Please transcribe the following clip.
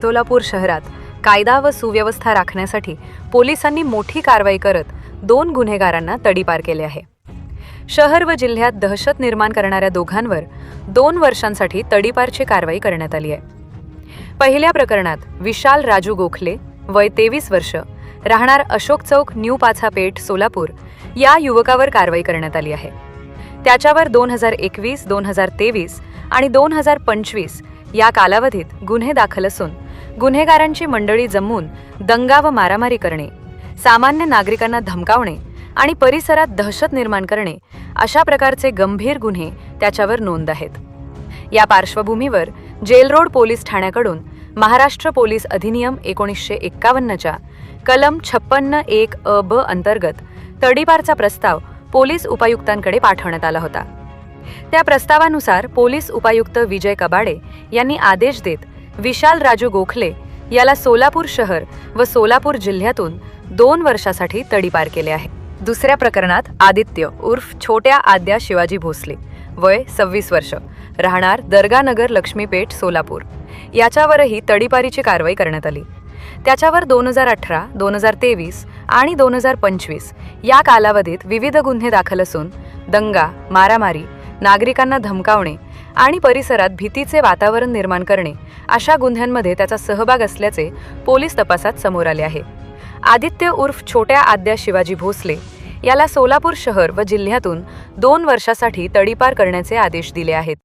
सोलापूर शहरात कायदा व सुव्यवस्था राखण्यासाठी पोलिसांनी मोठी कारवाई करत 2 गुन्हेगारांना तडीपार केले आहे। शहर व जिल्ह्यात दहशत निर्माण करणाऱ्या दोघांवर 2 वर्षांसाठी तडीपारची कारवाई करण्यात आली आहे। पहिल्या प्रकरणात विशाल राजू गोखले वय 23 वर्ष राहणार अशोक चौक न्यू पाछा पेठ सोलापूर या युवकावर कारवाई करण्यात आली आहे। त्याच्यावर 2021, 2023 आणि 2025 या कालावधीत गुन्हे दाखल असून गुन्हेगारांची मंडळी जमवून दंगा व मारामारी करणे, सामान्य नागरिकांना धमकावणे आणि परिसरात दहशत निर्माण करणे अशा प्रकारचे गंभीर गुन्हे त्याच्यावर नोंद आहेत। या पार्श्वभूमीवर जेल रोड पोलीस ठाण्याकडून महाराष्ट्र पोलीस अधिनियम 1951च्या कलम 56(1) अ ब अंतर्गत तडीपारचा प्रस्ताव पोलीस उपायुक्तांकडे पाठवण्यात आला होता। त्या प्रस्तावानुसार पोलीस उपायुक्त विजय कबाडे यांनी आदेश देत विशाल राजू गोखले याला सोलापूर शहर व सोलापूर जिल्ह्यातून 2 वर्षासाठी तडीपार केले आहे। दुसऱ्या प्रकरणात आदित्य उर्फ छोट्या आद्या शिवाजी भोसले वय 26 वर्ष राहणार दर्गानगर लक्ष्मीपेठ सोलापूर याच्यावरही तडीपारीची कारवाई करण्यात आली। त्याच्यावर 2018, 2023 आणि 2025 या कालावधीत विविध गुन्हे दाखल असून दंगा, मारामारी, नागरिकांना धमकावणे आणि परिसरात भीतीचे वातावरण निर्माण करणे अशा गुन्ह्यांमध्ये त्याचा सहभाग असल्याचे पोलीस तपासात समोर आले आहे। आदित्य उर्फ छोट्या आद्या शिवाजी भोसले याला सोलापूर शहर व जिल्ह्यातून 2 वर्षासाठी तडीपार करण्याचे आदेश दिले आहेत।